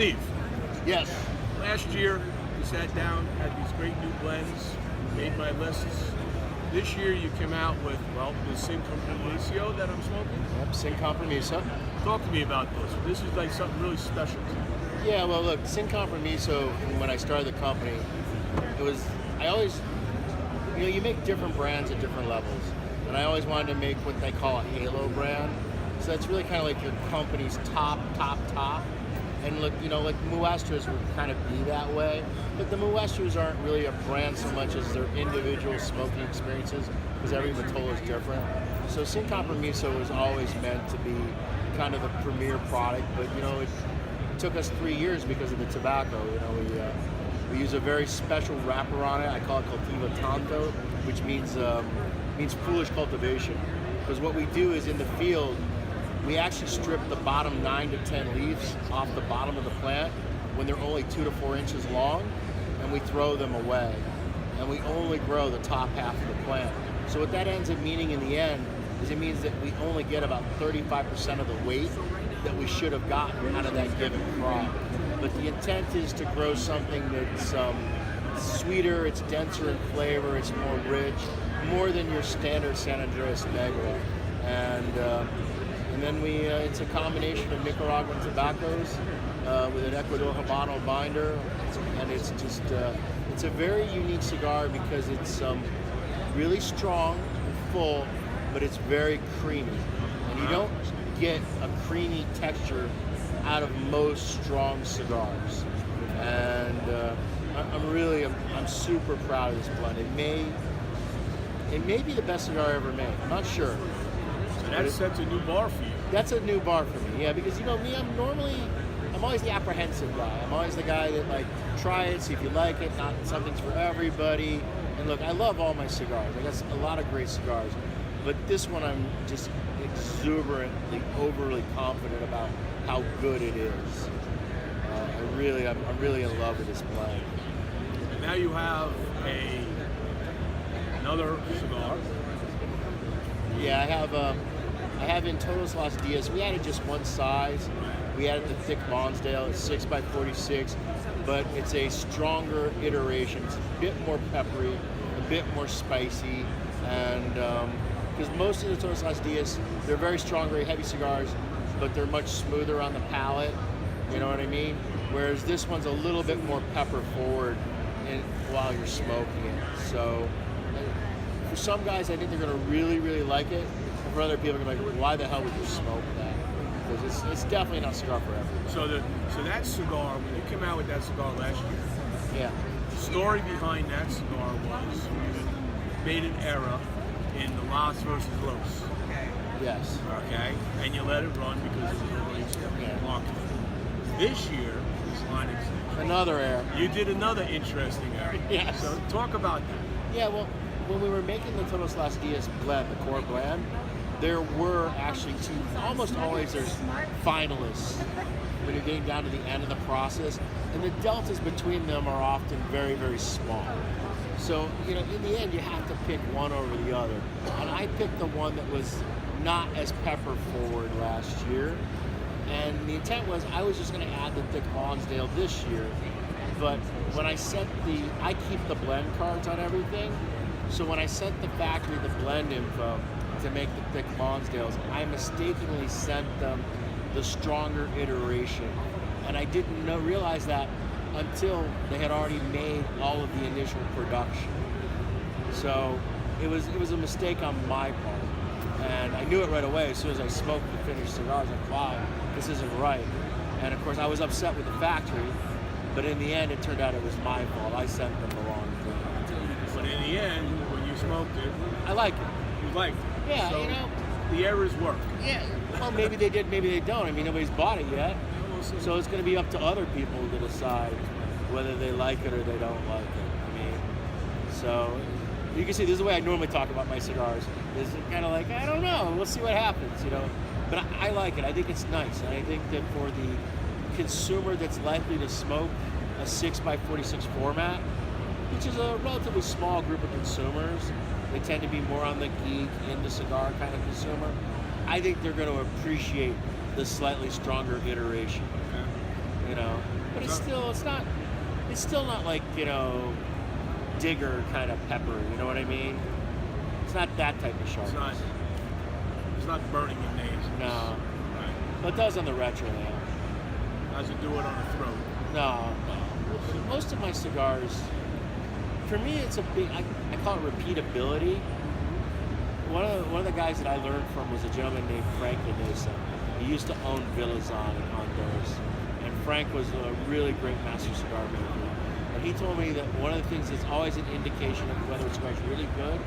Steve, Yes. last year we sat down, had these great new blends, made my lists. This year you came out with, well, the Sin Compromiso that I'm smoking. Yep, Sin Compromiso. Talk to me about this. This is like something really special to me. Yeah, well, look, Sin Compromiso, when I started the company, I always, you make different brands at different levels. And I always wanted to make what they call a halo brand. So that's really kind of like your company's top. And look, like Muestras would kind of be that way. But the Muestras aren't really a brand so much as their individual smoking experiences, because every Vitola is different. So Sin Compromiso was always meant to be kind of the premier product, but it took us 3 years because of the tobacco. We use a very special wrapper on it. I call it Cultiva Tanto, which means foolish cultivation. Because what we do is in the field, we actually strip the bottom 9 to 10 leaves off the bottom of the plant when they're only 2 to 4 inches long, and we throw them away. And we only grow the top half of the plant. So what that ends up meaning in the end is it means that we only get about 35% of the weight that we should have gotten out of that given crop. But the intent is to grow something that's sweeter, it's denser in flavor, it's more rich, more than your standard San Andreas Negro. And then it's a combination of Nicaraguan tobaccos with an Ecuador Habano binder, and it's just it's a very unique cigar because it's really strong and full, but it's very creamy, and you don't get a creamy texture out of most strong cigars. And I'm super proud of this blend. It may be the best cigar I ever made. I'm not sure. So that sets a new bar for you. That's a new bar for me, yeah, because me, I'm always the apprehensive guy. I'm always the guy that try it, see if you like it, not something's for everybody. And look, I love all my cigars. I got a lot of great cigars, but this one I'm just exuberantly, overly confident about how good it is. I'm really in love with this blend. And now you have another cigar. Yeah, I have in Todos Los Dias. We added just one size. We added the thick Lonsdale. It's 6x46, but it's a stronger iteration. It's a bit more peppery, a bit more spicy, and because most of the Todos Los Dias, they're very strong, very heavy cigars, but they're much smoother on the palate. You know what I mean? Whereas this one's a little bit more pepper forward while you're smoking it. So for some guys, I think they're going to really, really like it. And for other people, they're going to be like, why the hell would you smoke that? Because it's definitely not a cigar for everyone. So that cigar, when you came out with that cigar last year, yeah, the story behind that cigar was you made an error in the Las versus Los. Yes. Okay? And you let it run because it was already marketed. This year, this line exists. Another error. You did another interesting error. Yes. So talk about that. Yeah, well, when we were making the Todos Los Dias blend, the core blend, there were actually almost always there's finalists when you're getting down to the end of the process, and the deltas between them are often very, very small. So, in the end, you have to pick one over the other. And I picked the one that was not as pepper forward last year. And the intent was I was just going to add the thick Lonsdale this year. But when I keep the blend cards on everything. So when I sent the factory the blend info to make the thick Lonsdales, I mistakenly sent them the stronger iteration. And I didn't realize that until they had already made all of the initial production. So it was a mistake on my part. And I knew it right away as soon as I smoked the finished cigars. I was like, wow, this isn't right. And of course I was upset with the factory, but in the end it turned out it was my fault. I sent them the wrong thing. But in the end, when you smoked it, I like it. You liked it. Yeah, so the errors work. Yeah. Well, maybe they did, maybe they don't. I mean, nobody's bought it yet. So it's going to be up to other people to decide whether they like it or they don't like it. I mean, so you can see this is the way I normally talk about my cigars. Is kind of like, I don't know, we'll see what happens, But I like it. I think it's nice. And I think that for the consumer that's likely to smoke a 6x46 format, which is a relatively small group of consumers, they tend to be more on the geek, in the cigar kind of consumer. I think they're going to appreciate the slightly stronger iteration. Okay. but it's still not like, Digger kind of pepper, you know what I mean? It's not that type of sharpness. It's not burning your nails. No. Right. But it does on the retro now. Does it do it on the throat? No. Most of my cigars, for me, it's a big, I call it repeatability. One of the guys that I learned from was a gentleman named Frank Lanosa. He used to own Villas on in Honduras. And Frank was a really great master cigar maker. And he told me that one of the things that's always an indication of whether a cigar is really good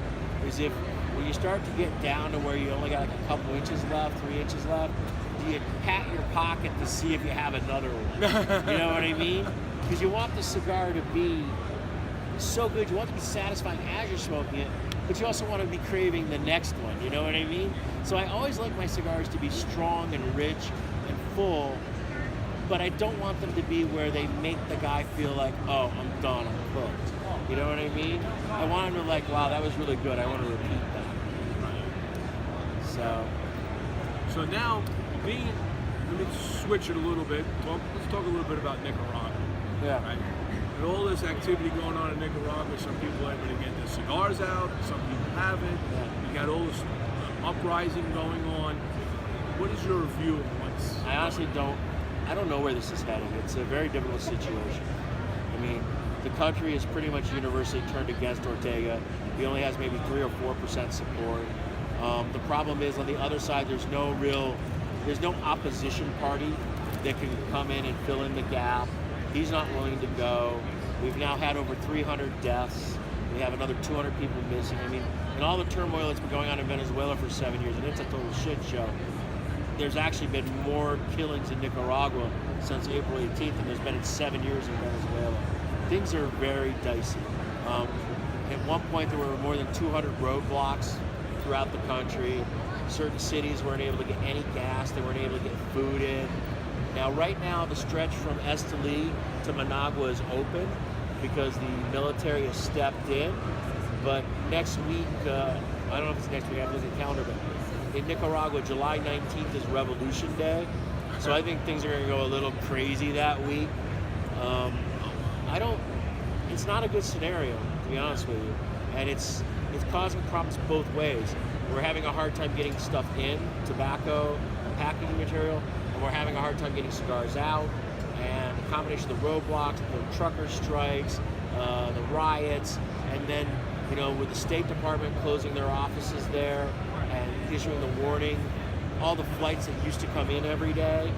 is if when you start to get down to where you only got like a couple inches left, 3 inches left, do you pat your pocket to see if you have another one? You know what I mean? Because you want the cigar to be so good, you want it to be satisfying as you're smoking it, but you also want to be craving the next one, you know what I mean? So I always like my cigars to be strong and rich and full, but I don't want them to be where they make the guy feel like, oh, I'm done, I'm cooked. You know what I mean? I want him to like, wow, that was really good, I want to repeat that. So now, let me switch it a little bit. Let's talk a little bit about Nicaragua. Yeah. Right? With all this activity going on in Nicaragua, some people are able to get their cigars out, some people haven't. Yeah. You got all this uprising going on. What is your view of what's I honestly don't know where this is heading. It's a very difficult situation. I mean, the country is pretty much universally turned against Ortega. He only has maybe 3 or 4% support. The problem is on the other side, there's no opposition party that can come in and fill in the gap. He's not willing to go. We've now had over 300 deaths. We have another 200 people missing. I mean, and all the turmoil that's been going on in Venezuela for 7 years, and it's a total shit show. There's actually been more killings in Nicaragua since April 18th than there's been in 7 years in Venezuela. Things are very dicey. At one point, there were more than 200 roadblocks throughout the country. Certain cities weren't able to get any gas. They weren't able to get food in. Now, right now, the stretch from Esteli to Managua is open because the military has stepped in. But next week, I don't know if it's next week, I have to look at the calendar, but in Nicaragua, July 19th is Revolution Day. So I think things are going to go a little crazy that week. It's not a good scenario, to be honest with you. And it's causing problems both ways. We're having a hard time getting stuff in, tobacco, packaging material, and we're having a hard time getting cigars out. And the combination of the roadblocks, the trucker strikes, the riots, and then, with the State Department closing their offices there and issuing the warning, all the flights that used to come in every day,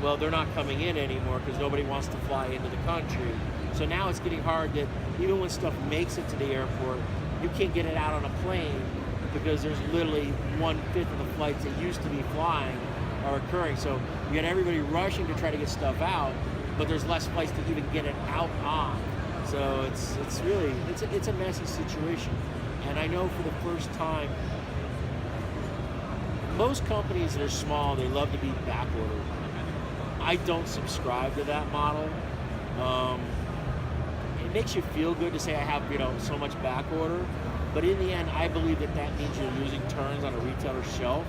well, they're not coming in anymore because nobody wants to fly into the country. So now it's getting hard that even when stuff makes it to the airport, you can't get it out on a plane because there's literally 1/5 of the flights that used to be flying are occurring. So you got everybody rushing to try to get stuff out, but there's less flights to even get it out on. So it's really a messy situation. And I know for the first time, most companies that are small, they love to be backordered. I don't subscribe to that model. It makes you feel good to say I have so much back order, but in the end, I believe that means you're losing turns on a retailer's shelf.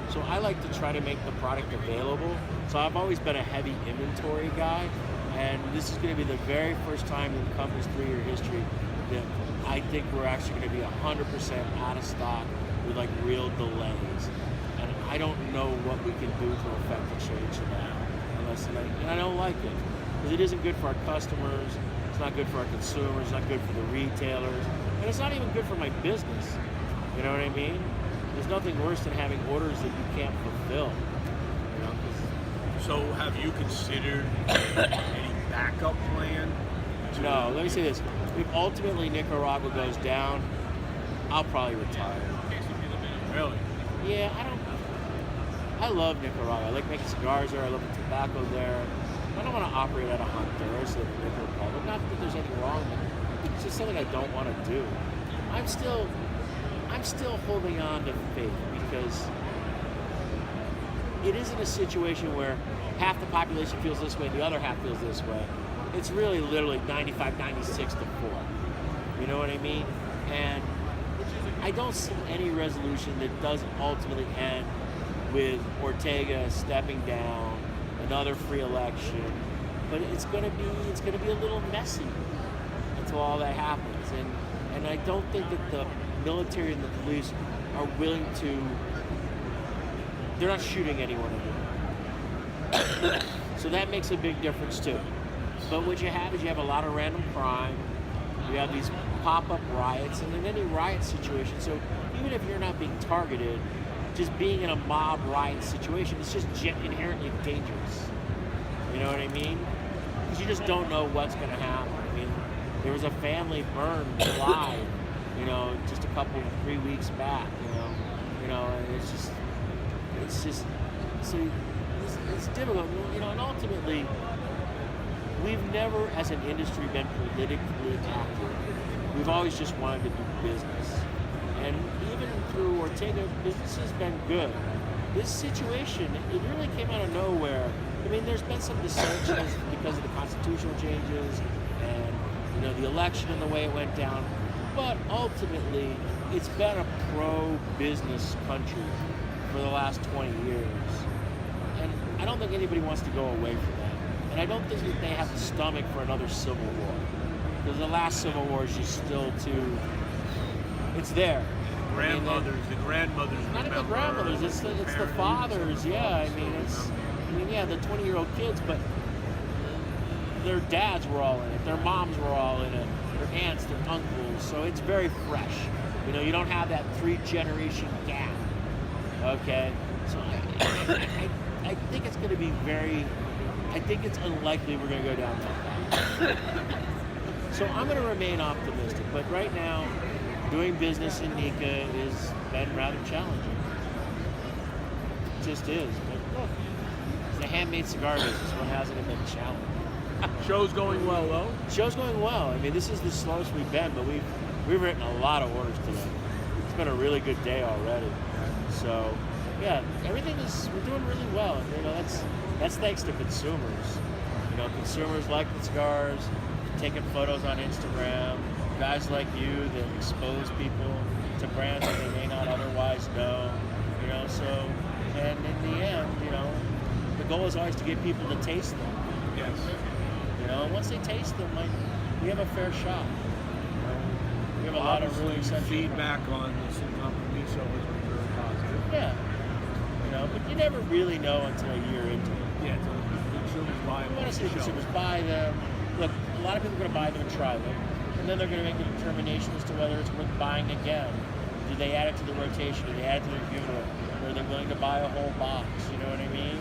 So I like to try to make the product available. So I've always been a heavy inventory guy, and this is going to be the very first time in the company's 3-year history that I think we're actually going to be 100% out of stock with like real delays. And I don't know what we can do to affect the change to that, and I don't like it because it isn't good for our customers. It's not good for our consumers. It's not good for the retailers, and it's not even good for my business. You know what I mean? There's nothing worse than having orders that you can't fulfill. So have you considered any backup plan? No, let me say this. If ultimately Nicaragua goes down, I'll probably retire. Really? Yeah, I love Nicaragua. I like making cigars there. I love the tobacco there. I don't want to operate out of Honduras, the Dominican Republic. Not that there's anything wrong with it. It's just something I don't want to do. I'm still holding on to faith because it isn't a situation where half the population feels this way and the other half feels this way. It's really literally 95, 96 to 4. You know what I mean? And I don't see any resolution that doesn't ultimately end with Ortega stepping down, another free election, but it's gonna be a little messy until all that happens. And I don't think that the military and the police are willing to. They're not shooting anyone anymore. So that makes a big difference too. But what you have is you have a lot of random crime. You have these pop-up riots, and in any riot situation, so even if you're not being targeted, just being in a mob riot situation, it's just inherently dangerous. You know what I mean? Because you just don't know what's going to happen. I mean, there was a family burned alive, you know, just a 3 weeks back. You know, and it's just, so it's difficult. You know, and ultimately, we've never, as an industry, been politically active. We've always just wanted to do business. And even through Ortega, business has been good. This situation, it really came out of nowhere. I mean, there's been some dissensions because of the constitutional changes and, you know, the election and the way it went down. But ultimately, it's been a pro-business country for the last 20 years. And I don't think anybody wants to go away from that. And I don't think that they have the stomach for another civil war. Because the last civil war is just still too, it's there. The grandmothers not even the grandmothers, it's the fathers, yeah. The 20-year-old kids, but their dads were all in it, their moms were all in it, their aunts, their uncles, so it's very fresh. You know, you don't have that 3-generation gap, okay? So I think it's going to be I think it's unlikely we're going to go down that path. So I'm going to remain optimistic, but right now, doing business in Nica has been rather challenging. It just is. But look, it's a handmade cigar business. What hasn't it been challenging? Show's going well, though. Show's going well. I mean, this is the slowest we've been, but we've written a lot of orders today. It's been a really good day already. So, yeah, we're doing really well. You know, that's thanks to consumers. You know, consumers like the cigars, taking photos on Instagram, guys like you that expose people to brands that they may not otherwise know, you know, so, and in the end, you know, the goal is always to get people to taste them. Yes. You know, and once they taste them, like, we have a fair shot. You know, we have a lot of really essential feedback on this Compromiso has been very positive. Yeah. You know, but you never really know until a year into it. Yeah, so consumers buy them. You want to see consumers buy them. Look, a lot of people are going to buy them and try them. And then they're going to make a determination as to whether it's worth buying again. Do they add it to the rotation? Do they add it to their unit? Or are they willing to buy a whole box? You know what I mean?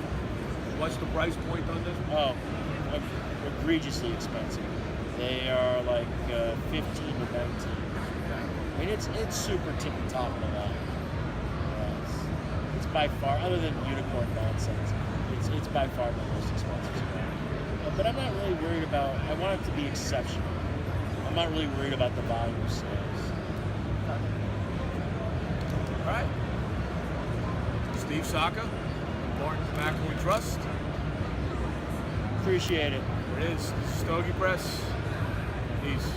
What's the price point on this? Oh, egregiously expensive. They are like 15 to 19. I mean, it's super tippy top of the line. It's by far, other than unicorn nonsense, it's by far the most expensive cigar. But I'm not really worried about. I want it to be exceptional. I'm not really worried about the volume of sales. All right. Steve Saka, Dunbarton Tobacco and Trust. Appreciate it. There it is. This is Stogie Press. Peace.